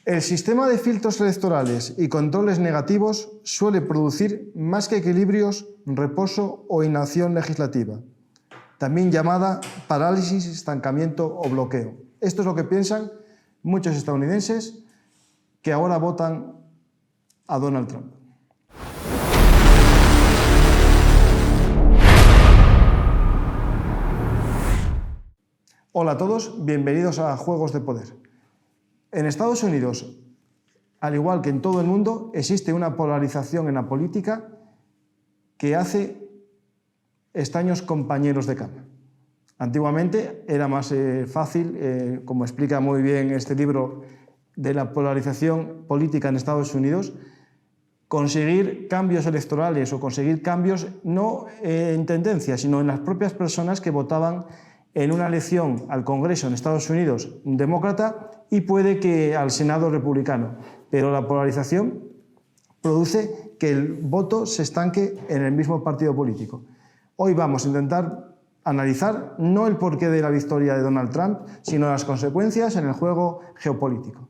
El sistema de filtros electorales y controles negativos suele producir más que equilibrios, reposo o inacción legislativa, también llamada parálisis, estancamiento o bloqueo. Esto es lo que piensan muchos estadounidenses que ahora votan a Donald Trump. Hola a todos, bienvenidos a Juegos de Poder. En Estados Unidos, al igual que en todo el mundo, existe una polarización en la política que hace extraños compañeros de cama. Antiguamente era más fácil, como explica muy bien este libro de la polarización política en Estados Unidos, conseguir cambios electorales o conseguir cambios no en tendencia, sino en las propias personas que votaban en una elección al Congreso en Estados Unidos demócrata y puede que al Senado republicano. Pero la polarización produce que el voto se estanque en el mismo partido político. Hoy vamos a intentar analizar no el porqué de la victoria de Donald Trump, sino las consecuencias en el juego geopolítico.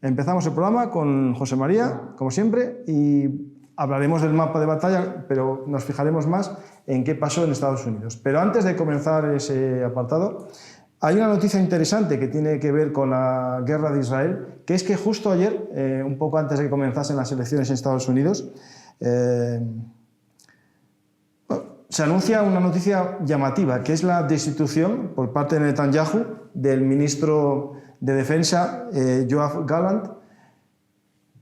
Empezamos el programa con José María, como siempre, y hablaremos del mapa de batalla, pero nos fijaremos más en qué pasó en Estados Unidos. Pero antes de comenzar ese apartado, hay una noticia interesante que tiene que ver con la guerra de Israel, que es que justo ayer, un poco antes de que comenzasen las elecciones en Estados Unidos, se anuncia una noticia llamativa, que es la destitución por parte de Netanyahu del ministro de Defensa, Yoav Gallant,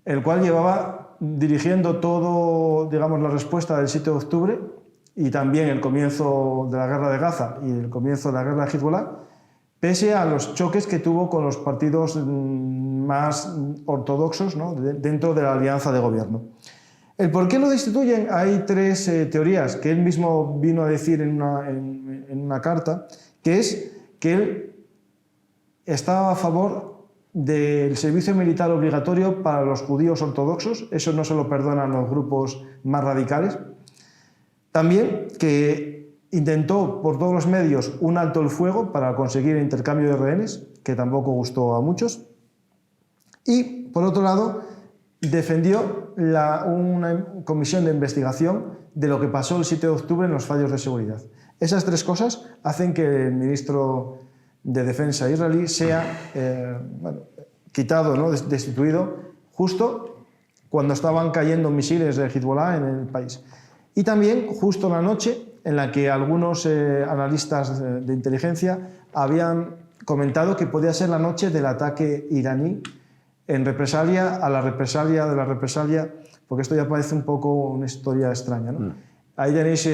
el cual llevaba dirigiendo todo, digamos, la respuesta del 7 de octubre y también el comienzo de la guerra de Gaza y el comienzo de la guerra de Hezbollah, pese a los choques que tuvo con los partidos más ortodoxos, ¿no?, dentro de la alianza de gobierno. ¿El por qué lo destituyen? Hay tres teorías que él mismo vino a decir en una carta, que es que él estaba a favor del servicio militar obligatorio para los judíos ortodoxos, eso no se lo perdonan los grupos más radicales. También que intentó por todos los medios un alto el fuego para conseguir el intercambio de rehenes, que tampoco gustó a muchos. Y, por otro lado, defendió una comisión de investigación de lo que pasó el 7 de octubre en los fallos de seguridad. Esas tres cosas hacen que el ministro de Defensa israelí sea quitado, ¿no?, destituido, justo cuando estaban cayendo misiles de Hezbollah en el país. Y también justo la noche en la que algunos analistas de inteligencia habían comentado que podía ser la noche del ataque iraní en represalia a la represalia de la represalia, porque esto ya parece un poco una historia extraña, ¿no? Ahí tenéis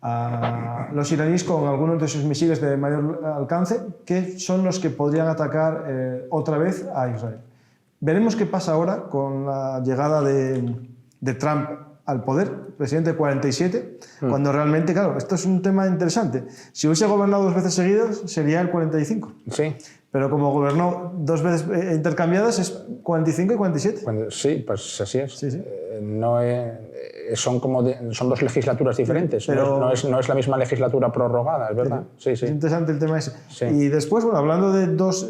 a los iraníes con algunos de sus misiles de mayor alcance, que son los que podrían atacar otra vez a Israel. Veremos qué pasa ahora con la llegada de Trump al poder, presidente 47, cuando realmente, claro, esto es un tema interesante. Si hubiese gobernado 2 veces seguidas, sería el 45. Sí. Pero como gobernó 2 veces intercambiadas, es 45 y 47. Sí, pues así es. Sí, sí. Son 2 legislaturas diferentes, pero no es la misma legislatura prorrogada, es verdad. Sí, sí. Es interesante el tema ese. Sí. Y después, bueno, hablando de 2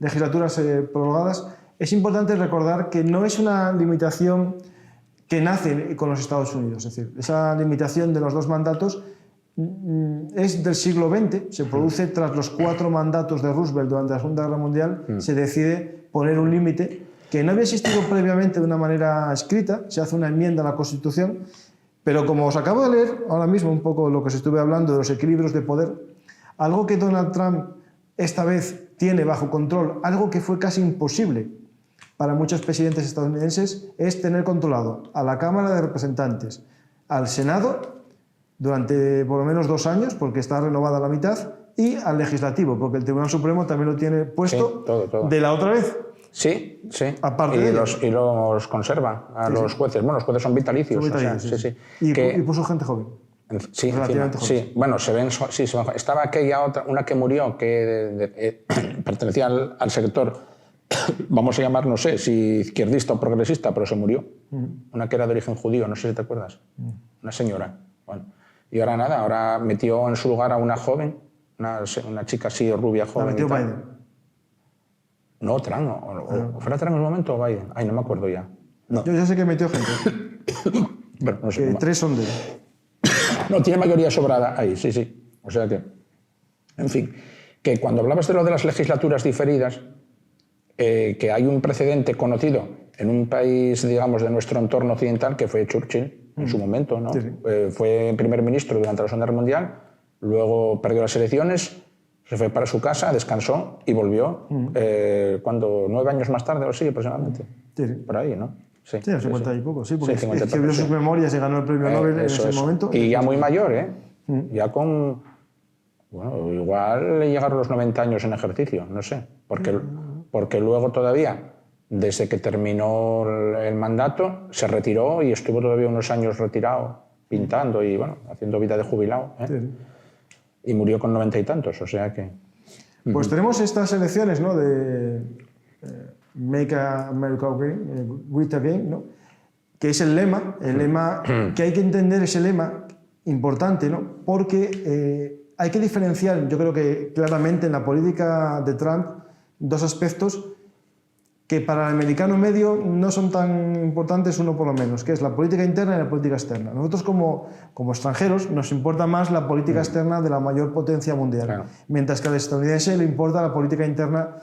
legislaturas prorrogadas, es importante recordar que no es una limitación que nace con los Estados Unidos. Es decir, esa limitación de los 2 mandatos es del siglo XX, se produce tras los 4 mandatos de Roosevelt durante la Segunda Guerra Mundial, se decide poner un límite que no había existido previamente de una manera escrita, se hace una enmienda a la Constitución, pero como os acabo de leer ahora mismo un poco lo que os estuve hablando de los equilibrios de poder, algo que Donald Trump esta vez tiene bajo control, algo que fue casi imposible para muchos presidentes estadounidenses, es tener controlado a la Cámara de Representantes, al Senado, durante por lo menos 2 años, porque está renovada la mitad, y al Legislativo, porque el Tribunal Supremo también lo tiene puesto, sí, todo. De la otra vez. Sí, sí. Aparte y los conserva a los jueces. Bueno, los jueces son vitalicios. Sí. Y puso gente joven. Sí, relativamente joven. Sí. Bueno, se ven. Estaba aquella otra, una que murió, que pertenecía al sector, vamos a llamar, no sé si izquierdista o progresista, pero se murió. Una que era de origen judío, no sé si te acuerdas. Una señora. Bueno, y ahora nada, ahora metió en su lugar a una joven, una chica así rubia joven. La metió Biden. No, Trump, o ¿fuera Trump en un momento o Biden? Ay, no me acuerdo ya. No. Yo sé que metió gente. Bueno, no sé, que 3 son de él. No, tiene mayoría sobrada ahí, sí. O sea que, en fin, que cuando hablabas de lo de las legislaturas diferidas, que hay un precedente conocido en un país, digamos, de nuestro entorno occidental, que fue Churchill en su momento, ¿no? Sí. Fue primer ministro durante la Segunda Guerra Mundial, luego perdió las elecciones, se fue para su casa, descansó y volvió, cuando 9 años más tarde, o sí, aproximadamente. Sí. Por ahí, ¿no? Sí, a 50 y poco, sí, porque Sí, 50 escribió sus memorias y ganó el premio Nobel en ese momento. Y ya muy mayor, ¿eh? Ya con... Bueno, igual le llegaron los 90 años en ejercicio, no sé. Porque luego todavía, desde que terminó el mandato, se retiró y estuvo todavía unos años retirado, pintando y, bueno, haciendo vida de jubilado. ¿eh? Sí. Y murió con 90 y tantos, o sea que... Pues tenemos estas elecciones, ¿no? De Make America Great Again, ¿no? Que es el lema que hay que entender ese lema importante, ¿no? Porque hay que diferenciar, yo creo que claramente en la política de Trump, 2 aspectos que para el americano medio no son tan importantes, uno por lo menos, que es la política interna y la política externa. Nosotros como extranjeros nos importa más la política externa de la mayor potencia mundial, claro. Mientras que al estadounidense le importa la política interna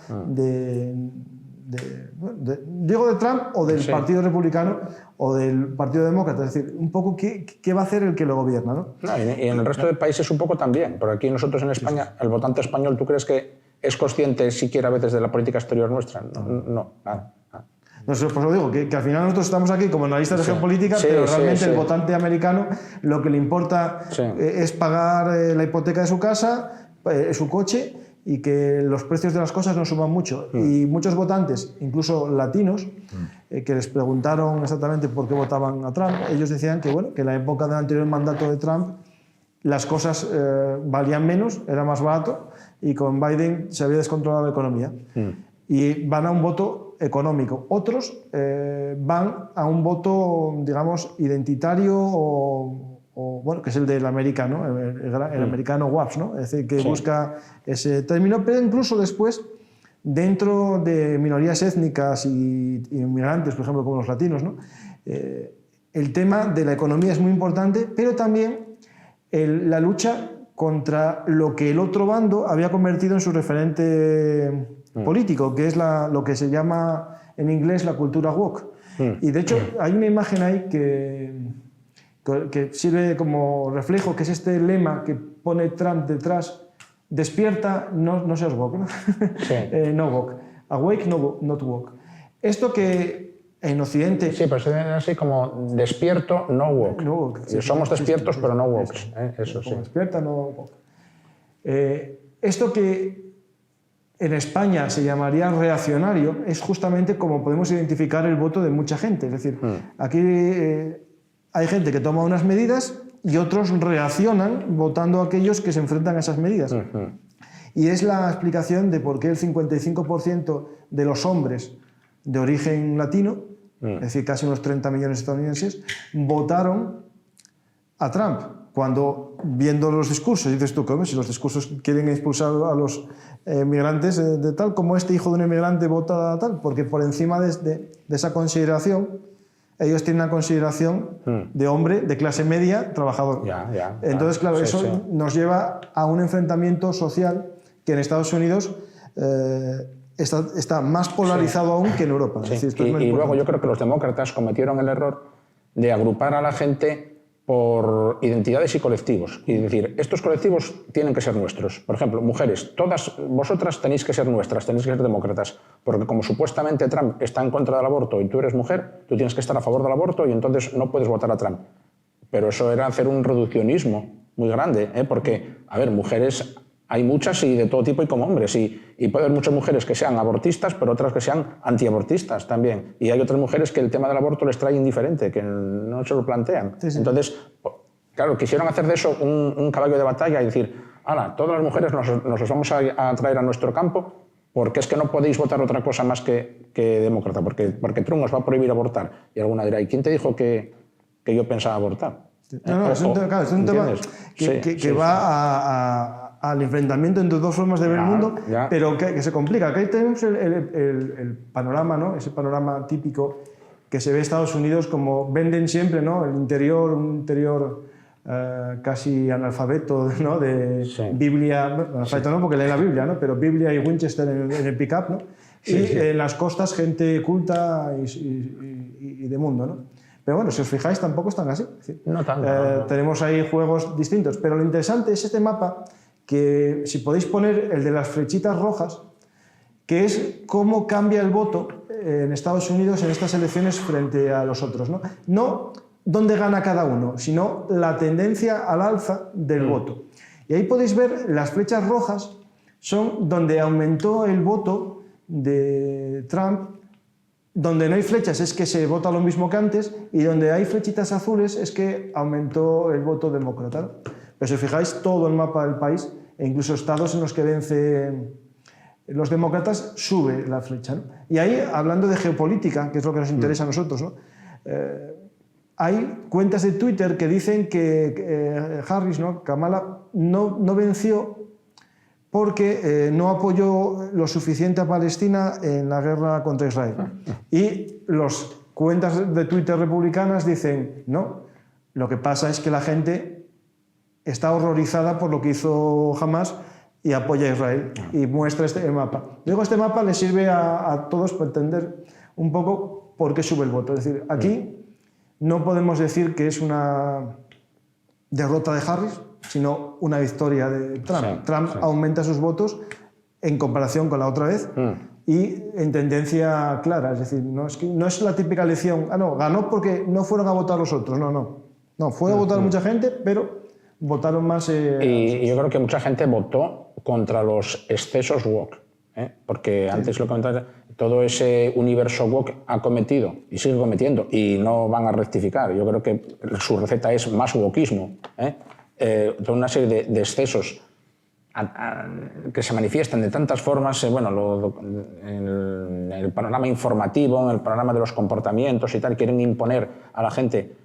digo de Trump o del Partido Republicano o del Partido Demócrata, es decir, un poco qué va a hacer el que lo gobierna, ¿no? Y en el resto de países un poco también, porque aquí nosotros en España, el votante español, ¿tú crees que es consciente siquiera a veces de la política exterior nuestra? No, nada. Por eso digo que al final nosotros estamos aquí como analistas de geopolítica, pero realmente el votante americano lo que le importa es pagar la hipoteca de su casa, su coche, y que los precios de las cosas no suban mucho. Y muchos votantes, incluso latinos, que les preguntaron exactamente por qué votaban a Trump, ellos decían que, bueno, que en la época del anterior mandato de Trump las cosas valían menos, era más barato, y con Biden se había descontrolado la economía. Y van a un voto económico. Otros van a un voto, digamos, identitario o bueno, que es el del americano, el americano WAPS, ¿no? Es decir, que busca ese término, pero incluso después, dentro de minorías étnicas y inmigrantes, por ejemplo, como los latinos, ¿no? El tema de la economía es muy importante, pero también la lucha contra lo que el otro bando había convertido en su referente político, que es lo que se llama en inglés la cultura woke. Y de hecho hay una imagen ahí que sirve como reflejo, que es este lema que pone Trump detrás: despierta, no seas woke, ¿no? No woke. Awake, not woke. Esto que en Occidente... Sí, pero es así como despierto, no woke. No woke, sí, somos despiertos, pero no woke. Eso sí. Despierta, no woke. Esto que en España se llamaría reaccionario es justamente como podemos identificar el voto de mucha gente. Es decir, aquí hay gente que toma unas medidas y otros reaccionan votando a aquellos que se enfrentan a esas medidas. Y es la explicación de por qué el 55% de los hombres de origen latino, es decir, casi unos 30 millones de estadounidenses, votaron a Trump. Cuando, viendo los discursos, dices tú, ¿cómo? Si los discursos quieren expulsar a los migrantes de tal, como este hijo de un inmigrante vota a tal, porque por encima de esa consideración, ellos tienen una consideración de hombre, de clase media, trabajador. Entonces, claro, eso nos lleva a un enfrentamiento social que en Estados Unidos está más polarizado aún que en Europa. Es decir, y luego yo creo que los demócratas cometieron el error de agrupar a la gente por identidades y colectivos. Y decir, estos colectivos tienen que ser nuestros. Por ejemplo, mujeres, todas vosotras tenéis que ser nuestras, tenéis que ser demócratas. Porque como supuestamente Trump está en contra del aborto y tú eres mujer, tú tienes que estar a favor del aborto y entonces no puedes votar a Trump. Pero eso era hacer un reduccionismo muy grande, porque, a ver, mujeres hay muchas y de todo tipo y como hombres. Y puede haber muchas mujeres que sean abortistas, pero otras que sean antiabortistas también. Y hay otras mujeres que el tema del aborto les trae indiferente, que no se lo plantean. Entonces, claro, quisieron hacer de eso un caballo de batalla y decir, ¡hala! Todas las mujeres nos las vamos a traer a nuestro campo porque es que no podéis votar otra cosa más que demócrata, porque Trump os va a prohibir abortar. Y alguna dirá, ¿y quién te dijo que yo pensaba abortar? No, es un tema que va al enfrentamiento entre dos formas de ver el mundo, pero que se complica. Aquí tenemos el panorama, ¿no? Ese panorama típico que se ve en Estados Unidos, como venden siempre, ¿no? Un interior casi analfabeto, ¿no? De Biblia, analfabeto no porque lee la Biblia, ¿no? Pero Biblia y Winchester en el pick-up, ¿no? En las costas gente culta y de mundo, ¿no? Pero bueno, si os fijáis, tampoco están así. No tanto. Tenemos ahí juegos distintos, pero lo interesante es este mapa, que si podéis poner el de las flechitas rojas, que es cómo cambia el voto en Estados Unidos en estas elecciones frente a los otros, ¿no? No dónde gana cada uno, sino la tendencia al alza del voto. Y ahí podéis ver las flechas rojas son donde aumentó el voto de Trump. Donde no hay flechas es que se vota lo mismo que antes, y donde hay flechitas azules es que aumentó el voto demócrata, ¿no? Pero si os fijáis, todo el mapa del país, e incluso estados en los que vencen los demócratas, sube la flecha, ¿no? Y ahí, hablando de geopolítica, que es lo que nos interesa a nosotros, ¿no? Hay cuentas de Twitter que dicen que Harris, ¿no? Kamala, no venció porque no apoyó lo suficiente a Palestina en la guerra contra Israel. Y las cuentas de Twitter republicanas dicen, no, lo que pasa es que la gente está horrorizada por lo que hizo Hamas y apoya a Israel, y muestra este mapa. Luego este mapa le sirve a todos para entender un poco por qué sube el voto. Es decir, aquí no podemos decir que es una derrota de Harris, sino una victoria de Trump. Trump aumenta sus votos en comparación con la otra vez y en tendencia clara. Es decir, no es la típica elección, ganó porque no fueron a votar los otros. No, fue a votar mucha gente, pero votaron más... y yo creo que mucha gente votó contra los excesos woke, porque antes lo comentaba, todo ese universo woke ha cometido y sigue cometiendo y no van a rectificar. Yo creo que su receta es más wokeismo, toda una serie de excesos que se manifiestan de tantas formas, en el panorama informativo, en el panorama de los comportamientos y tal, quieren imponer a la gente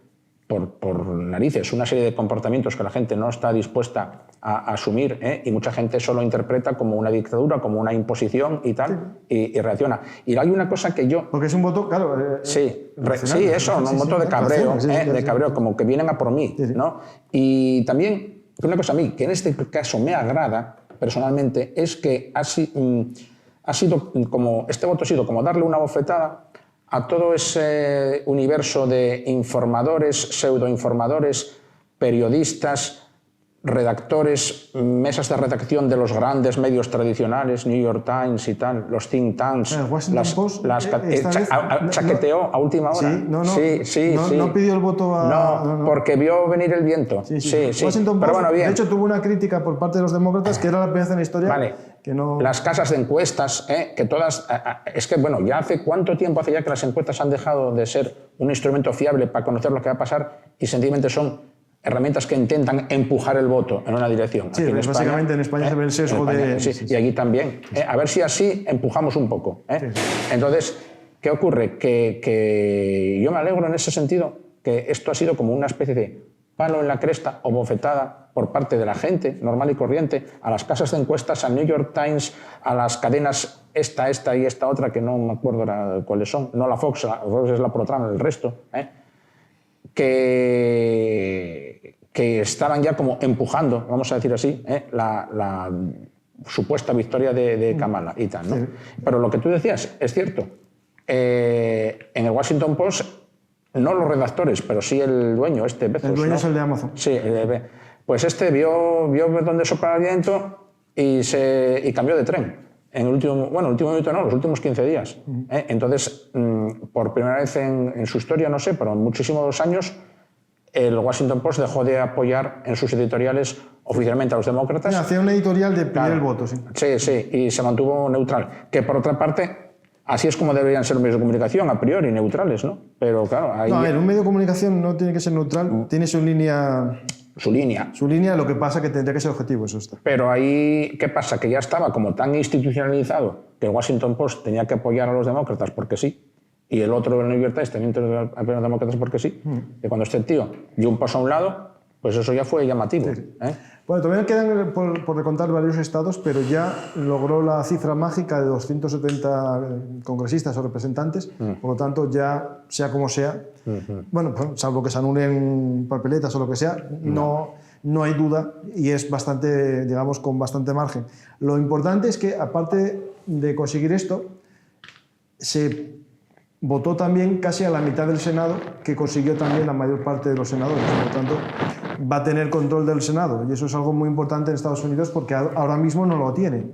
por narices una serie de comportamientos que la gente no está dispuesta a asumir, y mucha gente solo interpreta como una dictadura, como una imposición y tal, y reacciona. Y hay una cosa que yo... Porque es un voto, claro... sí, un voto de cabreo, de cabreo, como que vienen a por mí, ¿no? Y también, una cosa a mí, que en este caso me agrada personalmente, es que ha sido como, este voto ha sido como darle una bofetada a todo ese universo de informadores, pseudoinformadores, periodistas, redactores, mesas de redacción de los grandes medios tradicionales, New York Times y tal, los think tanks, chaqueteó a última hora. No pidió el voto a... porque vio venir el viento. Washington Post, bueno, bien. De hecho, tuvo una crítica por parte de los demócratas, que era la primera vez en la historia... Que no... Las casas de encuestas, que todas... es que, bueno, ya hace cuánto tiempo hace ya que las encuestas han dejado de ser un instrumento fiable para conocer lo que va a pasar y sencillamente son herramientas que intentan empujar el voto en una dirección. Sí, en básicamente en España se ve el sesgo de... Y aquí también. A ver si así empujamos un poco. Entonces, ¿qué ocurre? Que yo me alegro en ese sentido, que esto ha sido como una especie de palo en la cresta o bofetada por parte de la gente normal y corriente a las casas de encuestas, al New York Times, a las cadenas esta y esta otra, que no me acuerdo cuáles son, no la Fox es la ProTrump, el resto, que estaban ya como empujando, vamos a decir así, la supuesta victoria de Kamala y tal, ¿no? Sí. Pero lo que tú decías es cierto. En el Washington Post, no los redactores, pero sí el dueño, Bezos. El dueño es el de Amazon. Sí, pues vio dónde soplaba el viento y cambió de tren. En el último minuto no, los últimos 15 días. Entonces, por primera vez en su historia, no sé, pero en muchísimos años, el Washington Post dejó de apoyar en sus editoriales oficialmente a los demócratas. Hacía una editorial de pedir el voto, sí. Sí, y se mantuvo neutral. Que por otra parte, así es como deberían ser los medios de comunicación, a priori, neutrales, ¿no? Pero claro, ahí... No, a ver, un medio de comunicación no tiene que ser neutral, tiene su línea... Su línea, lo que pasa que tendría que ser objetivo, eso está. Pero ahí, ¿qué pasa? Que ya estaba como tan institucionalizado que el Washington Post tenía que apoyar a los demócratas porque sí, y el otro, el New York Times, tenía que apoyar a los demócratas porque sí. Que cuando este tío dio un paso a un lado, Pues eso ya fue llamativo. Sí. Bueno, todavía quedan por recontar varios estados, pero ya logró la cifra mágica de 270 congresistas o representantes, por lo tanto ya, sea como sea, bueno, salvo que se anulen papeletas o lo que sea, no hay duda y es bastante, digamos, con bastante margen. Lo importante es que, aparte de conseguir esto, se votó también casi a la mitad del Senado, que consiguió también la mayor parte de los senadores. Por lo tanto, va a tener control del Senado y eso es algo muy importante en Estados Unidos porque ahora mismo no lo tiene.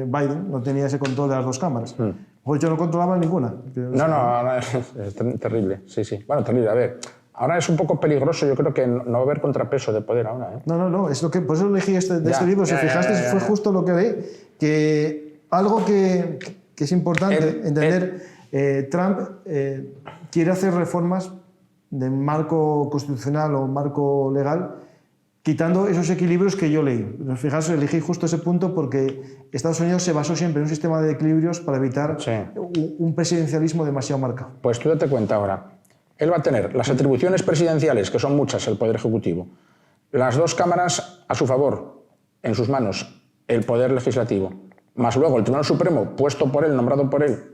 Biden no tenía ese control de las dos cámaras. Pues yo no controlaba ninguna. No, es terrible. Sí, sí. Bueno, terrible. A ver, ahora es un poco peligroso. Yo creo que no va a haber contrapeso de poder ahora. No. Es lo que, por eso elegí este libro. Si fijaste, fue justo lo que leí. Que algo que es importante entender... Trump quiere hacer reformas de marco constitucional o marco legal, quitando esos equilibrios que yo leí. Fijaos, elegí justo ese punto porque Estados Unidos se basó siempre en un sistema de equilibrios para evitar un presidencialismo demasiado marcado. Pues tú date cuenta ahora. Él va a tener las atribuciones presidenciales, que son muchas, el Poder Ejecutivo, las dos cámaras a su favor, en sus manos, el Poder Legislativo, más luego el Tribunal Supremo, puesto por él, nombrado por él,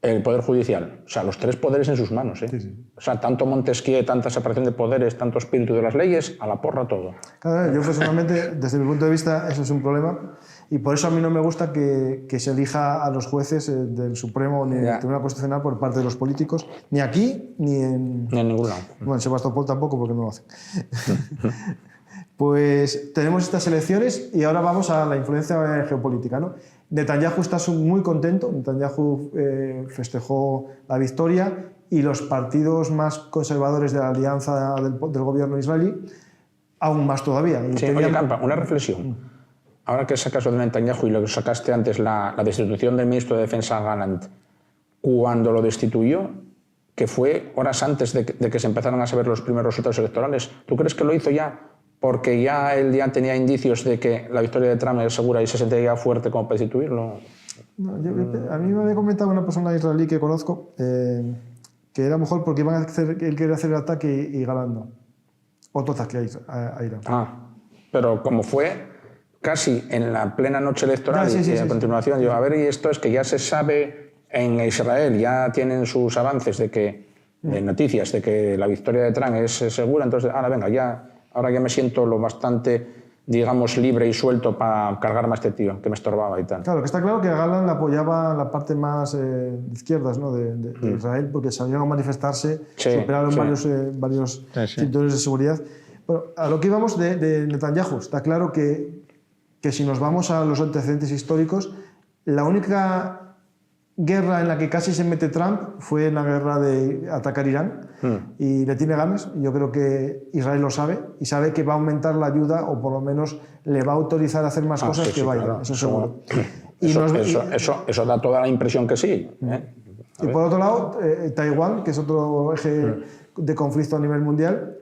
el Poder Judicial. O sea, los tres poderes en sus manos. Sí. O sea, tanto Montesquieu, tanta separación de poderes, tanto espíritu de las leyes, a la porra todo. Claro, yo personalmente, desde mi punto de vista, eso es un problema. Y por eso a mí no me gusta que se elija a los jueces del Supremo ni del Tribunal Constitucional por parte de los políticos, ni aquí ni en ningún lado. Bueno, en Sebastopol tampoco, porque no lo hacen. Pues tenemos estas elecciones y ahora vamos a la influencia geopolítica, ¿no? Netanyahu está muy contento. Netanyahu festejó la victoria y los partidos más conservadores de la alianza del gobierno israelí aún más todavía. Sí, oye, Campa, una reflexión. Ahora que sacas lo de Netanyahu y lo que sacaste antes, la destitución del ministro de Defensa Gallant, cuando lo destituyó, que fue horas antes de que se empezaran a saber los primeros resultados electorales, ¿tú crees que lo hizo ya porque ya él ya tenía indicios de que la victoria de Trump era segura y se sentía fuerte como para destituirlo? No, a mí me había comentado una persona israelí que conozco que era mejor porque él quería hacer el ataque y Galán no. Otro ataque a Irán. Pero como fue casi en la plena noche electoral y a continuación, yo, a ver, y esto es que ya se sabe en Israel, ya tienen sus avances de noticias de que la victoria de Trump es segura, entonces, ahora venga, ahora ya me siento lo bastante, digamos, libre y suelto para cargarme a este tío que me estorbaba y tal. Claro, que está claro que Galán apoyaba la parte más de izquierdas, ¿no? de Israel, porque salieron a manifestarse, superaron varios cinturones de seguridad. Bueno, a lo que íbamos de Netanyahu, está claro que si nos vamos a los antecedentes históricos, la única guerra en la que casi se mete Trump fue en la guerra de atacar Irán y le tiene ganas. Yo creo que Israel lo sabe y sabe que va a aumentar la ayuda o por lo menos le va a autorizar a hacer más cosas que Biden, claro, eso seguro. Eso da toda la impresión que sí. Y por otro lado, Taiwán, que es otro eje de conflicto a nivel mundial,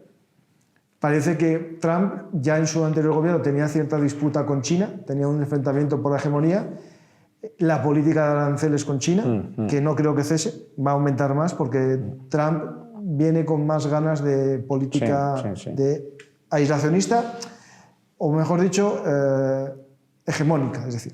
parece que Trump ya en su anterior gobierno tenía cierta disputa con China, tenía un enfrentamiento por la hegemonía. La política de aranceles con China, que no creo que cese, va a aumentar más porque Trump viene con más ganas de política de aislacionista, o mejor dicho, hegemónica, es decir,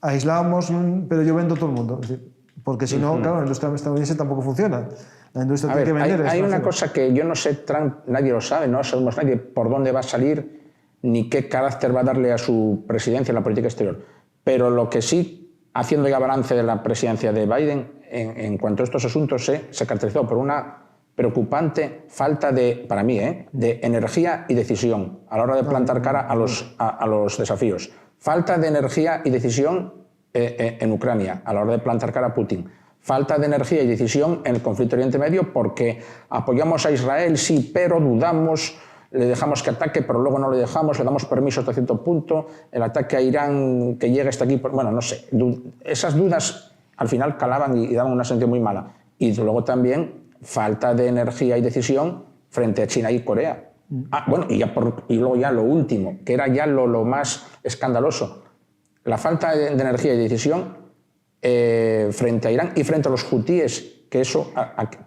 aislamos, pero yo vendo a todo el mundo, es decir, porque si no, claro, la industria estadounidense tampoco funciona. La industria tiene que vender. Hay una cosa que yo no sé, Trump, nadie lo sabe, no sabemos nadie por dónde va a salir ni qué carácter va a darle a su presidencia en la política exterior, pero lo que sí, haciendo ya balance de la presidencia de Biden, en cuanto a estos asuntos, se caracterizó por una preocupante falta para mí, de energía y decisión a la hora de plantar cara a los desafíos. Falta de energía y decisión en Ucrania, a la hora de plantar cara a Putin. Falta de energía y decisión en el conflicto Oriente Medio porque apoyamos a Israel, sí, pero dudamos, le dejamos que ataque, pero luego no le dejamos, le damos permiso hasta cierto punto, el ataque a Irán que llega hasta aquí, bueno, no sé, esas dudas al final calaban y daban una sensación muy mala. Y luego también falta de energía y decisión frente a China y Corea. Bueno, y luego ya lo último, que era ya lo más escandaloso, la falta de energía y decisión frente a Irán y frente a los hutíes, que eso,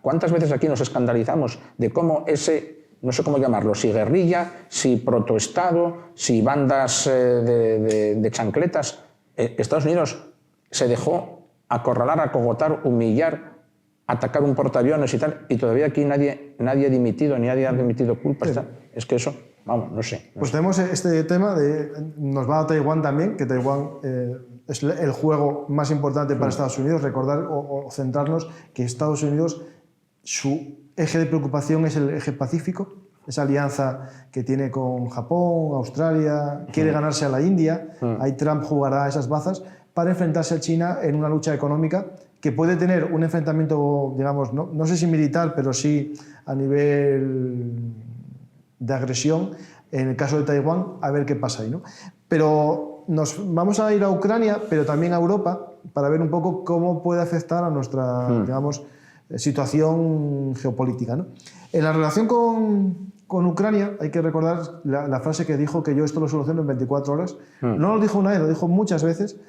¿cuántas veces aquí nos escandalizamos de cómo ese no sé cómo llamarlo, si guerrilla, si protoestado, si bandas de chancletas. Estados Unidos se dejó acorralar, acogotar, humillar, atacar un portaaviones y tal, y todavía aquí nadie ha dimitido, ni nadie ha dimitido culpa. Sí. Es que eso, vamos, no sé. Pues tenemos este tema nos va a Taiwán también, que Taiwán es el juego más importante para Estados Unidos. Recordar o centrarnos que Estados Unidos, su eje de preocupación es el eje Pacífico, esa alianza que tiene con Japón, Australia, quiere ganarse a la India. Ahí Trump jugará esas bazas para enfrentarse a China en una lucha económica que puede tener un enfrentamiento, digamos, no sé si militar, pero sí a nivel de agresión en el caso de Taiwán, a ver qué pasa ahí, ¿no? Pero nos vamos a ir a Ucrania, pero también a Europa, para ver un poco cómo puede afectar a nuestra, digamos, situación geopolítica, ¿no? En la relación con Ucrania hay que recordar la frase que dijo, que yo esto lo soluciono en 24 horas. No lo dijo una vez, lo dijo muchas veces,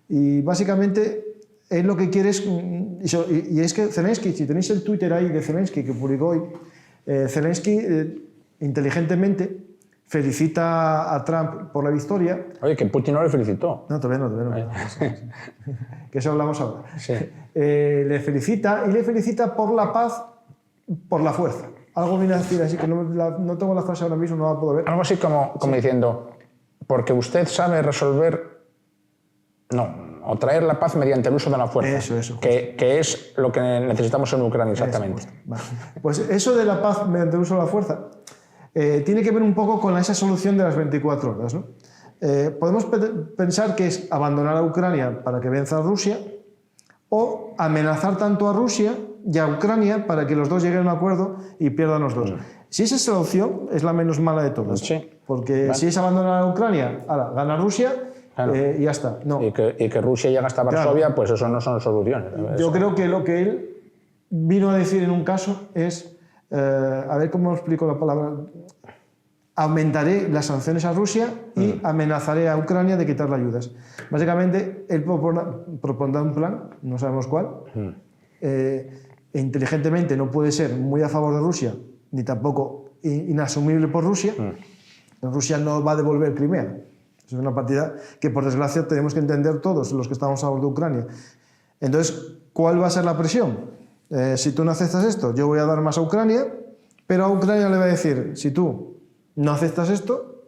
y básicamente él lo que quiere es, y es que Zelensky, si tenéis el Twitter ahí de Zelensky que publicó hoy, Zelensky inteligentemente felicita a Trump por la victoria. Oye, que Putin no le felicitó. No, todavía no. Que eso hablamos ahora. Sí. Le felicita, y le felicita por la paz, por la fuerza. Algo viene a decir así, que no tengo la frase ahora mismo, no la puedo ver. Algo así como diciendo, porque usted sabe resolver, o traer la paz mediante el uso de la fuerza. Eso. Que es lo que necesitamos en Ucrania exactamente. Vale. Pues eso de la paz mediante el uso de la fuerza tiene que ver un poco con esa solución de las 24 horas, ¿no? Podemos pensar que es abandonar a Ucrania para que venza a Rusia, o amenazar tanto a Rusia y a Ucrania para que los dos lleguen a un acuerdo y pierdan los dos. Si esa es la opción, es la menos mala de todas. Sí. Porque si es abandonar a Ucrania, gana Rusia, claro. Y ya está. No. Y que Rusia llega hasta Varsovia, claro. Pues eso no son soluciones. Yo creo que lo que él vino a decir en un caso es, a ver cómo explico la palabra, aumentaré las sanciones a Rusia y amenazaré a Ucrania de quitarle ayudas. Básicamente, él propondrá un plan, no sabemos cuál, inteligentemente no puede ser muy a favor de Rusia, ni tampoco inasumible por Rusia. Rusia no va a devolver Crimea. Es una partida que, por desgracia, tenemos que entender todos los que estamos a favor de Ucrania. Entonces, ¿cuál va a ser la presión? Si tú no aceptas esto, yo voy a dar más a Ucrania, pero a Ucrania le va a decir, si tú no aceptas esto,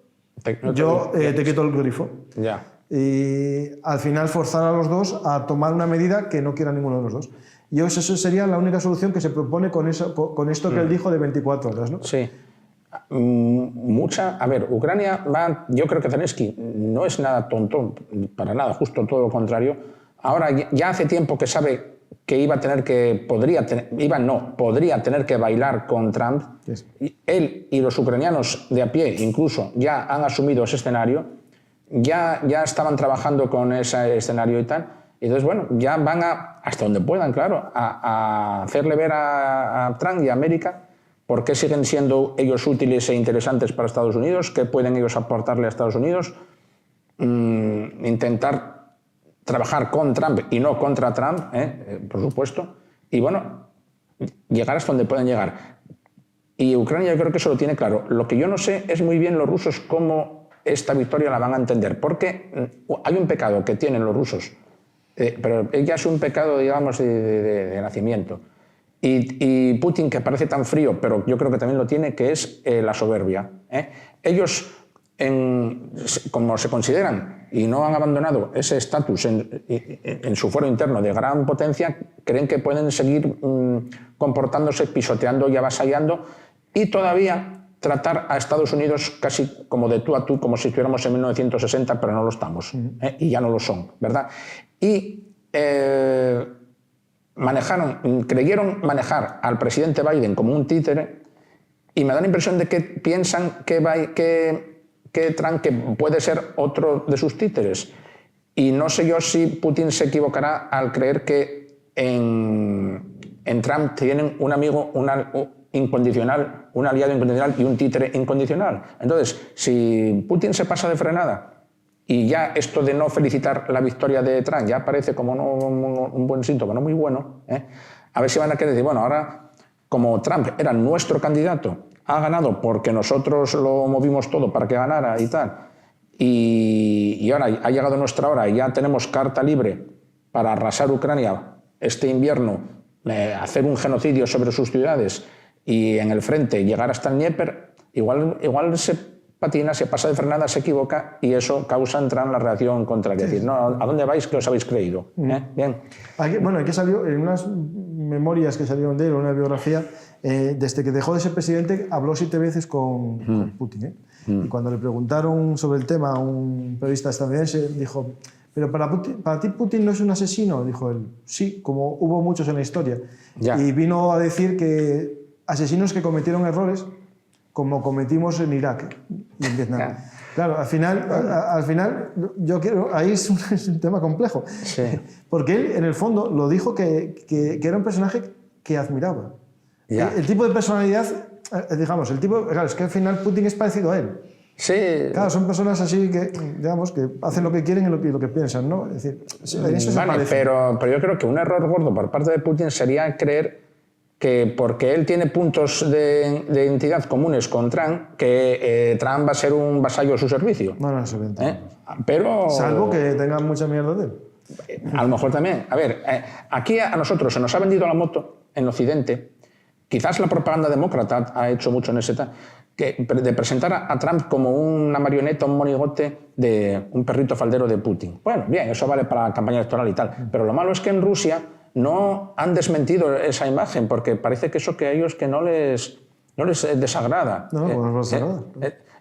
yo te quito el grifo. Ya. Y al final forzar a los dos a tomar una medida que no quiera ninguno de los dos. Y eso sería la única solución que se propone con esto que él dijo de 24 horas, ¿no? Sí. A ver, Ucrania va, yo creo que Zelensky no es nada tonto, para nada, justo todo lo contrario. Ahora ya hace tiempo que sabe que podría tener que bailar con Trump. Yes. Él y los ucranianos de a pie incluso ya han asumido ese escenario, ya estaban trabajando con ese escenario y tal. Y entonces, bueno, ya van hasta donde puedan, claro, a hacerle ver a Trump y a América por qué siguen siendo ellos útiles e interesantes para Estados Unidos, qué pueden ellos aportarle a Estados Unidos, intentar trabajar con Trump y no contra Trump, por supuesto, y bueno, llegar hasta donde pueden llegar. Y Ucrania yo creo que eso lo tiene claro. Lo que yo no sé es muy bien los rusos cómo esta victoria la van a entender, porque hay un pecado que tienen los rusos, pero ya es un pecado, digamos, de nacimiento. Y Putin, que parece tan frío, pero yo creo que también lo tiene, que es la soberbia. Ellos, como se consideran y no han abandonado ese estatus en su fuero interno de gran potencia, creen que pueden seguir comportándose, pisoteando y avasallando, y todavía tratar a Estados Unidos casi como de tú a tú, como si estuviéramos en 1960, pero no lo estamos, y ya no lo son, ¿verdad? Y creyeron manejar al presidente Biden como un títere, y me da la impresión de que piensan que Trump que puede ser otro de sus títeres. Y no sé yo si Putin se equivocará al creer que en Trump tienen un amigo incondicional, un aliado incondicional y un títere incondicional. Entonces, si Putin se pasa de frenada y ya esto de no felicitar la victoria de Trump ya parece como un buen síntoma, no muy bueno, a ver si van a querer decir, bueno, ahora como Trump era nuestro candidato ha ganado porque nosotros lo movimos todo para que ganara y tal, y ahora ha llegado nuestra hora y ya tenemos carta libre para arrasar Ucrania este invierno, hacer un genocidio sobre sus ciudades y en el frente llegar hasta el Dnieper, igual se patina, se pasa de frenada, se equivoca y eso causa entrar en la reacción contraria. Es decir, no, ¿a dónde vais que os habéis creído? Bien. Aquí salió en unas memorias que salieron de él, una biografía, desde que dejó de ser presidente habló 7 veces con Putin. Y cuando le preguntaron sobre el tema a un periodista estadounidense, dijo, pero para ti Putin no es un asesino, dijo él. Sí, como hubo muchos en la historia. Ya. Y vino a decir que asesinos que cometieron errores como cometimos en Irak y en Vietnam. Ya. Claro, al final yo quiero, ahí es un tema complejo. Sí. Porque él, en el fondo, lo dijo que era un personaje que admiraba. Ya. El tipo de personalidad, digamos, claro, es que al final Putin es parecido a él. Sí. Claro, son personas así que, digamos, que hacen lo que quieren y lo que piensan, ¿no? Es decir, en eso se parece. Pero yo creo que un error gordo por parte de Putin sería creer que porque él tiene puntos de identidad comunes con Trump, que Trump va a ser un vasallo a su servicio. No, no, se ve. Pero... Salvo que tengan mucha mierda de él. A lo mejor también. A ver, aquí a nosotros se nos ha vendido la moto en Occidente. Quizás la propaganda demócrata ha hecho mucho en ese tema, de presentar a Trump como una marioneta, un monigote de un perrito faldero de Putin. Bueno, bien, eso vale para la campaña electoral y tal. Pero lo malo es que en Rusia no han desmentido esa imagen, porque parece que eso que a ellos que no les desagrada. No, no les desagrada.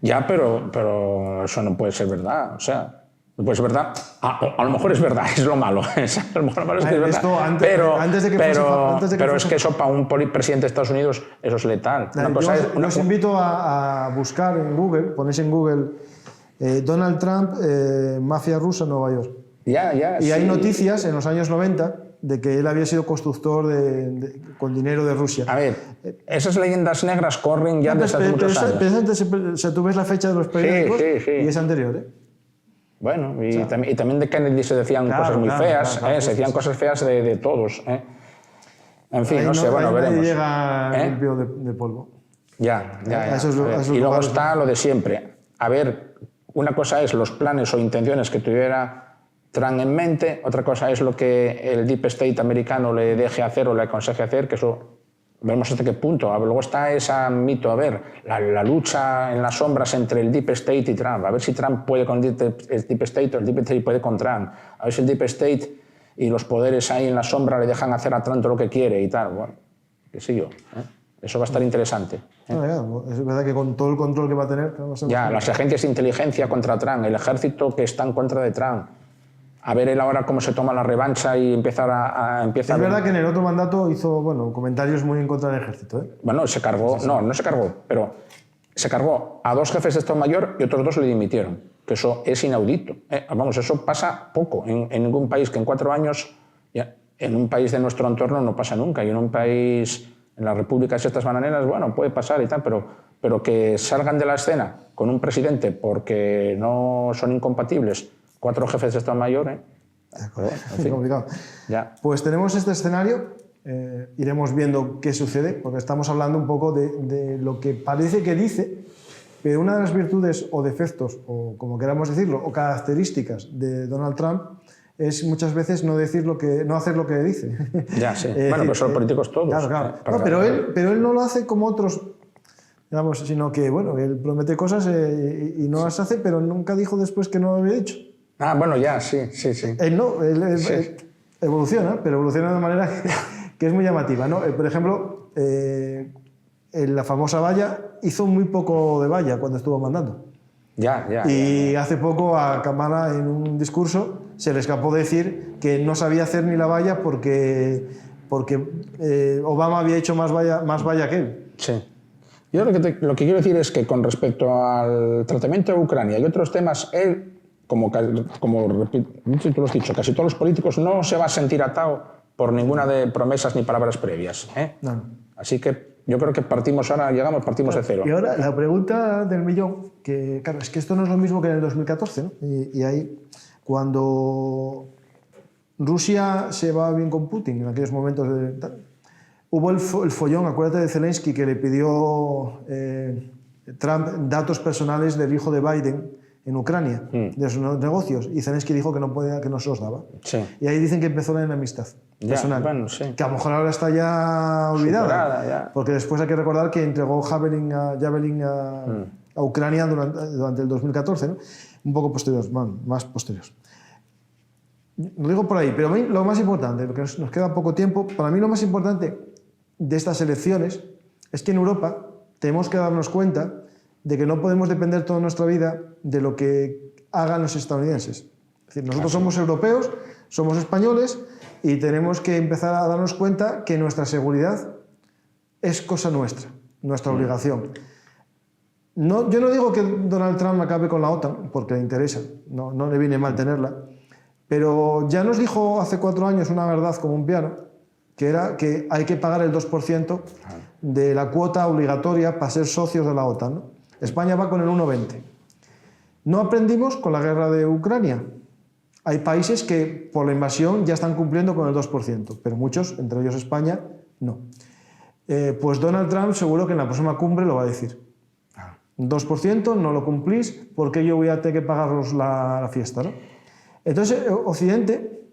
Ya, pero eso no puede ser verdad. O sea, pues es verdad, a lo mejor es verdad, es lo malo. A lo mejor es que es verdad. Pero es que eso para un presidente de Estados Unidos eso es letal. Yo os invito a buscar en Google, ponéis en Google Donald Trump, mafia rusa, Nueva York. Y hay noticias en los años 90 de que él había sido constructor con dinero de Rusia. A ver, esas leyendas negras corren ya desde hace muchos años. Tú ves la fecha de los periódicos y es anterior, ¿eh? Bueno, también de Kennedy se decían cosas muy feas, se decían cosas feas de todos. En fin, no sé, bueno, veremos. Llega limpio de polvo. Ya. Y luego está lo de siempre. A ver, una cosa es los planes o intenciones que tuviera Trump en mente, otra cosa es lo que el Deep State americano le deje hacer o le aconseje hacer, que eso veremos hasta qué punto. Luego está ese mito, a ver, la lucha en las sombras entre el Deep State y Trump, a ver si Trump puede con el Deep State o el Deep State puede con Trump, a ver si el Deep State y los poderes ahí en la sombra le dejan hacer a Trump todo lo que quiere y tal. Bueno, qué sé yo. Eso va a estar interesante. Es verdad que con todo el control que va a tener... las agencias de inteligencia contra Trump, el ejército que está en contra de Trump. A ver él ahora cómo se toma la revancha y empezar a... Es verdad que en el otro mandato hizo comentarios muy en contra del ejército. Bueno, se cargó... No se cargó, pero se cargó a 2 jefes de Estado Mayor y otros 2 le dimitieron. Que eso es inaudito. Vamos, eso pasa poco en ningún país, que en 4 años, en un país de nuestro entorno no pasa nunca. Y en un país, en las repúblicas estas bananeras, bueno, puede pasar y tal, pero que salgan de la escena con un presidente porque no son incompatibles 4 jefes de Estado Mayor, Es complicado. Ya. Pues tenemos este escenario, iremos viendo qué sucede, porque estamos hablando un poco de lo que parece que dice, pero una de las virtudes o defectos, o como queramos decirlo, o características de Donald Trump es muchas veces no hacer lo que dice. Ya, sí. Bueno, pues son políticos todos. Claro. Pero él no lo hace como otros, digamos, sino que, él promete cosas y no las hace, pero nunca dijo después que no lo había dicho. Bueno, ya, sí. Él evoluciona, pero evoluciona de una manera que es muy llamativa, ¿no? Por ejemplo, en la famosa valla hizo muy poco de valla cuando estuvo mandando. Y hace poco a Kamala en un discurso se le escapó decir que no sabía hacer ni la valla porque Obama había hecho más valla que él. Sí. Yo lo que quiero decir es que con respecto al tratamiento de Ucrania y otros temas, él, como tú lo has dicho, casi todos los políticos no se va a sentir atado por ninguna de promesas ni palabras previas. No. Así que yo creo que partimos de cero. Y ahora la pregunta del millón, que claro, es que esto no es lo mismo que en el 2014, ¿no? Y ahí, cuando Rusia se va bien con Putin, en aquellos momentos hubo el follón, acuérdate de Zelensky, que le pidió Trump datos personales del hijo de Biden en Ucrania, de sus negocios, y Zelensky dijo que no podía, que no se los daba. Sí. Y ahí dicen que empezó la enemistad personal, bueno, sí. que a lo mejor ahora está ya olvidada, superada, ya. porque después hay que recordar que entregó Javelin a Ucrania durante el 2014, ¿no? Un poco posterior, más posterior. Lo digo por ahí, pero a mí lo más importante, porque nos queda poco tiempo, para mí lo más importante de estas elecciones es que en Europa tenemos que darnos cuenta de que no podemos depender toda nuestra vida de lo que hagan los estadounidenses. Es decir, nosotros somos europeos, somos españoles y tenemos que empezar a darnos cuenta que nuestra seguridad es cosa nuestra, nuestra obligación. No, yo no digo que Donald Trump acabe con la OTAN, porque le interesa, no le viene mal tenerla, pero ya nos dijo hace 4 años una verdad como un piano, que era que hay que pagar el 2% de la cuota obligatoria para ser socios de la OTAN, ¿no? España va con el 1,20. No aprendimos con la guerra de Ucrania. Hay países que por la invasión ya están cumpliendo con el 2%, pero muchos, entre ellos España, no. Pues Donald Trump seguro que en la próxima cumbre lo va a decir. 2% no lo cumplís, ¿por qué yo voy a tener que pagaros la fiesta, ¿no? Entonces, Occidente,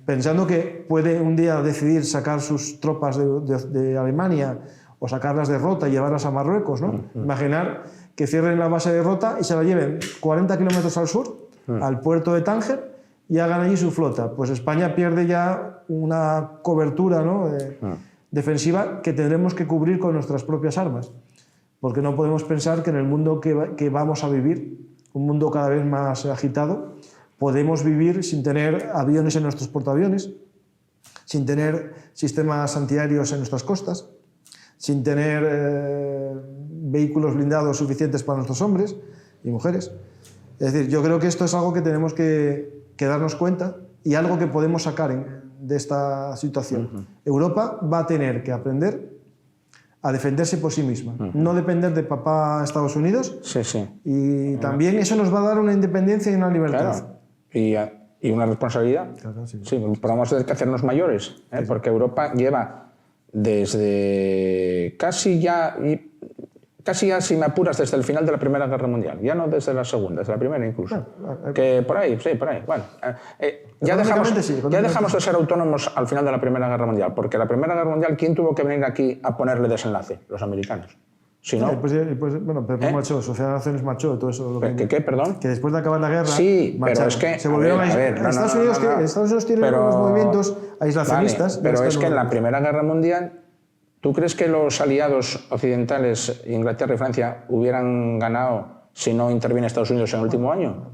pensando que puede un día decidir sacar sus tropas de Alemania o sacarlas de Rota y llevarlas a Marruecos, ¿no? Imaginar que cierren la base de Rota y se la lleven 40 kilómetros al sur, al puerto de Tánger, y hagan allí su flota. Pues España pierde ya una cobertura, ¿no? Defensiva que tendremos que cubrir con nuestras propias armas, porque no podemos pensar que en el mundo que vamos a vivir, un mundo cada vez más agitado, podemos vivir sin tener aviones en nuestros portaaviones, sin tener sistemas antiaéreos en nuestras costas, sin tener vehículos blindados suficientes para nuestros hombres y mujeres. Es decir, yo creo que esto es algo que tenemos que darnos cuenta y algo que podemos sacar de esta situación. Europa va a tener que aprender a defenderse por sí misma, no depender de papá Estados Unidos, y también eso nos va a dar una independencia y una libertad. Claro. Y una responsabilidad. Claro, sí, pero vamos a tener que hacernos mayores, porque Europa lleva desde casi ya, si me apuras, desde el final de la Primera Guerra Mundial, ya no desde la Segunda, desde la Primera incluso. Que por ahí, sí, por ahí. Bueno, ya dejamos de ser autónomos al final de la Primera Guerra Mundial, porque la Primera Guerra Mundial, ¿quién tuvo que venir aquí a ponerle desenlace? Los americanos. Si no, bueno, pero marchó, Sociedad de Naciones marchó, todo eso. ¿Qué, perdón? Que después de acabar la guerra, sí, marcharon. Pero es que se volvieron Estados Unidos tiene unos movimientos aislacionistas. Vale, pero es que en la Primera Guerra Mundial, ¿tú crees que los aliados occidentales, Inglaterra y Francia, hubieran ganado si no interviene Estados Unidos en el último año?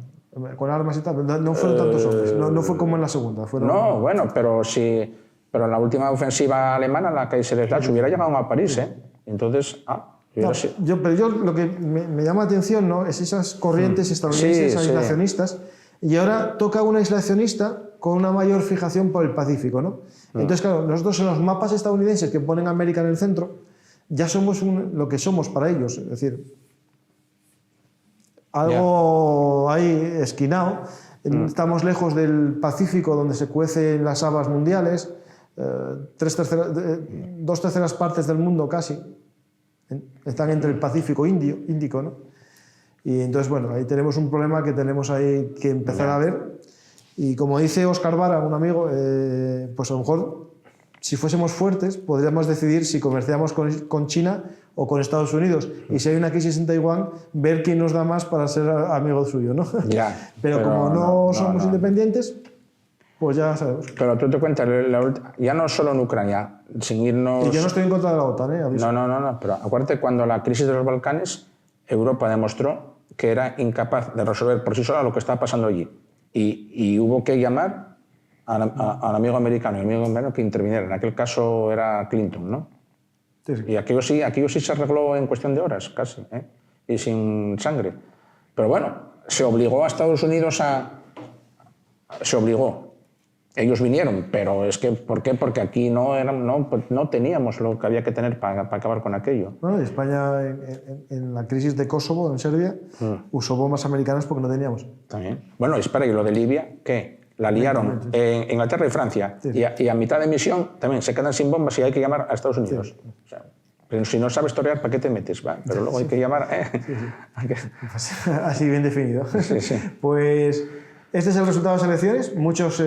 Con armas y tal, no fueron tantos hombres, no fue como en la Segunda. No, bueno, pero en la última ofensiva alemana, la Kaiserslautern, hubiera llegado a París, Entonces, pero yo lo que me llama la atención, ¿no?, es esas corrientes estadounidenses aislacionistas, y ahora toca un aislacionista con una mayor fijación por el Pacífico, ¿no? Entonces, claro, nosotros en los mapas estadounidenses que ponen a América en el centro, ya somos lo que somos para ellos, es decir, algo ahí esquinado. Estamos lejos del Pacífico, donde se cuecen las habas mundiales, 2/3 partes del mundo casi están entre el Pacífico Índico, ¿no? Y entonces, bueno, ahí tenemos un problema que tenemos ahí que empezar a ver. Y como dice Óscar Vara, un amigo, pues a lo mejor, si fuésemos fuertes, podríamos decidir si comerciamos con China o con Estados Unidos. Y si hay una crisis en Taiwán, ver quién nos da más para ser amigo suyo, ¿no? Pero como no somos independientes, pues ya sabemos. Pero tú te cuentas, ya no solo en Ucrania, sin irnos... Y yo no estoy en contra de la OTAN, aviso. No, pero acuérdate, cuando la crisis de los Balcanes, Europa demostró que era incapaz de resolver por sí sola lo que estaba pasando allí. Y hubo que llamar al amigo americano, y el amigo americano que interviniera. En aquel caso era Clinton, ¿no? Sí. Y aquello sí se arregló en cuestión de horas, casi, y sin sangre. Pero bueno, se obligó a Estados Unidos Se obligó. Ellos vinieron, pero es que, ¿por qué? Porque aquí no teníamos lo que había que tener para acabar con aquello. Bueno, España en la crisis de Kosovo, en Serbia, usó bombas americanas porque no teníamos. También. Bueno, espera, ¿y lo de Libia? ¿Qué? La liaron en Inglaterra y Francia. Sí. Y a mitad de misión también se quedan sin bombas y hay que llamar a Estados Unidos. Sí. O sea, pero si no sabes torear, ¿para qué te metes? Va, pero luego hay que llamar... Así bien definido. Sí, sí. Pues este es el resultado de las elecciones. Muchos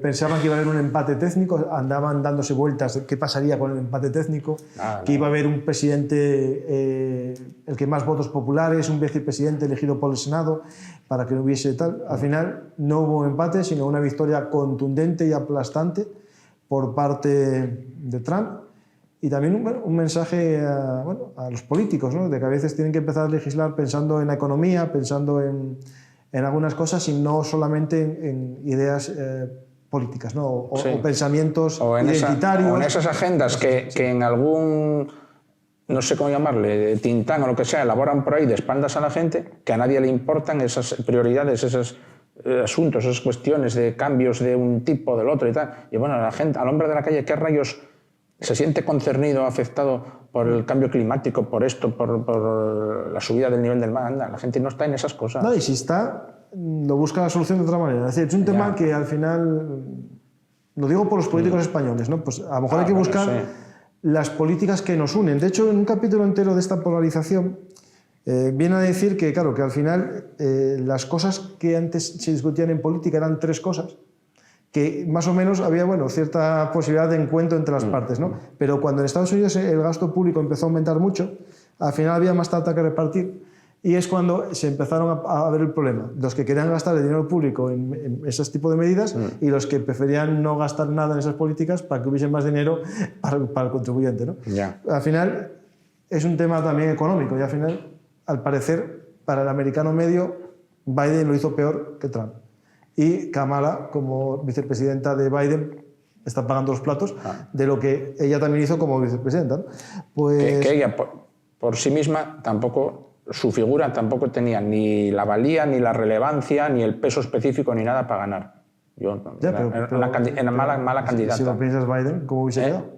pensaban que iba a haber un empate técnico, andaban dándose vueltas de qué pasaría con el empate técnico, que iba a haber un presidente, el que más votos populares, un vicepresidente elegido por el Senado, para que no hubiese tal. Al final no hubo empate, sino una victoria contundente y aplastante por parte de Trump. Y también un mensaje a los políticos, ¿no? De que a veces tienen que empezar a legislar pensando en la economía, pensando en algunas cosas y no solamente en ideas políticas, ¿no? O pensamientos identitarios. O en esas agendas que en algún, no sé cómo llamarle, tintán o lo que sea, elaboran por ahí de espaldas a la gente, que a nadie le importan esas prioridades, esos asuntos, esas cuestiones de cambios de un tipo, del otro y tal. Y bueno, la gente, al hombre de la calle, ¿qué rayos se siente concernido, afectado por el cambio climático, por esto, por la subida del nivel del mar? Anda, la gente no está en esas cosas. No, y si está, lo busca la solución de otra manera. Es decir, es un tema que al final, lo digo por los políticos españoles, ¿no? Pues a lo mejor hay que buscar las políticas que nos unen. De hecho, en un capítulo entero de esta polarización viene a decir que, claro, que al final las cosas que antes se discutían en política eran tres cosas, que más o menos había cierta posibilidad de encuentro entre las partes, ¿no? Pero cuando en Estados Unidos el gasto público empezó a aumentar mucho, al final había más tarta que repartir y es cuando se empezaron a ver el problema. Los que querían gastar el dinero público en ese tipo de medidas y los que preferían no gastar nada en esas políticas para que hubiese más dinero para el contribuyente, ¿no? Al final es un tema también económico y al final, al parecer, para el americano medio, Biden lo hizo peor que Trump. Y Kamala, como vicepresidenta de Biden, está pagando los platos de lo que ella también hizo como vicepresidenta, ¿no? Pues... que ella, por sí misma, tampoco, su figura tampoco tenía ni la valía, ni la relevancia, ni el peso específico, ni nada para ganar. Era mala candidata. Si lo piensas Biden, ¿cómo hubiese quedado?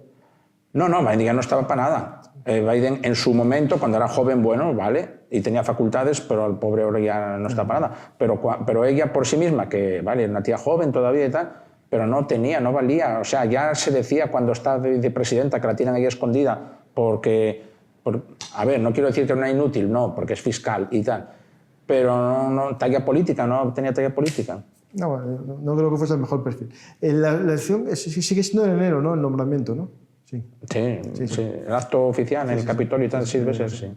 No, Biden ya no estaba para nada. Biden en su momento, cuando era joven, bueno, vale, y tenía facultades, pero el pobre ahora ya no está para nada. Pero ella por sí misma, que vale, era una tía joven todavía y tal, pero no valía. O sea, ya se decía cuando está de vicepresidenta que la tienen ahí escondida a ver, no quiero decir que era una inútil, no, porque es fiscal y tal, pero no talla política, no tenía talla política. No creo que fuese el mejor perfil. La elección sigue siendo en enero, ¿no? El nombramiento, ¿no? Sí. El acto oficial en el Capitolio y tal, 6 veces, sí.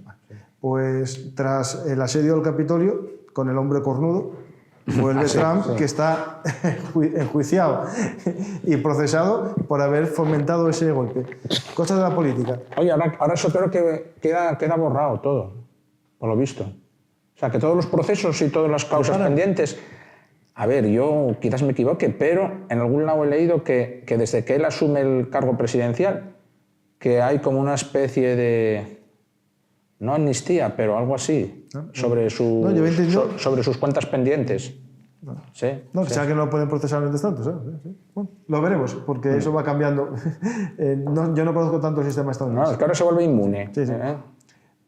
Pues tras el asedio al Capitolio, con el hombre cornudo, vuelve Trump, que está enjuiciado y procesado por haber fomentado ese golpe. Cosas de la política. Oye, ahora eso creo que queda borrado todo, por lo visto. O sea, que todos los procesos y todas las causas pendientes... A ver, yo quizás me equivoque, pero en algún lado he leído que desde que él asume el cargo presidencial, que hay como una especie de, no amnistía, pero algo así, sobre sus cuentas pendientes. Que sea que no lo pueden procesar mientras tanto. Bueno, lo veremos, porque eso va cambiando. Yo no conozco tanto el sistema estadounidense. No, es que ahora se vuelve inmune.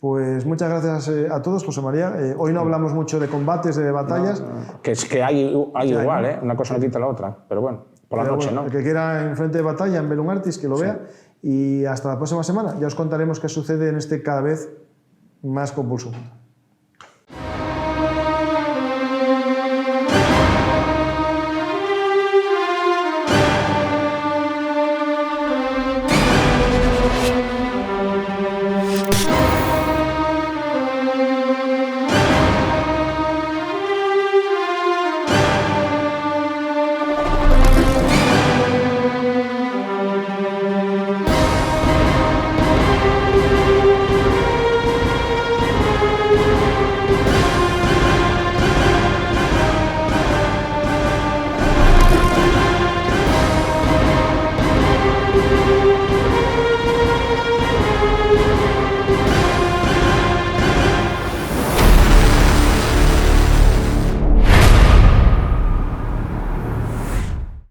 Pues muchas gracias a todos, José María. Hoy no hablamos mucho de combates, de batallas. Que es que hay igual, una cosa no quita la otra, pero bueno, por la noche, ¿no? El que quiera en frente de batalla, en Bellum Artis, que lo vea. Y hasta la próxima semana. Ya os contaremos qué sucede en este cada vez más convulso mundo.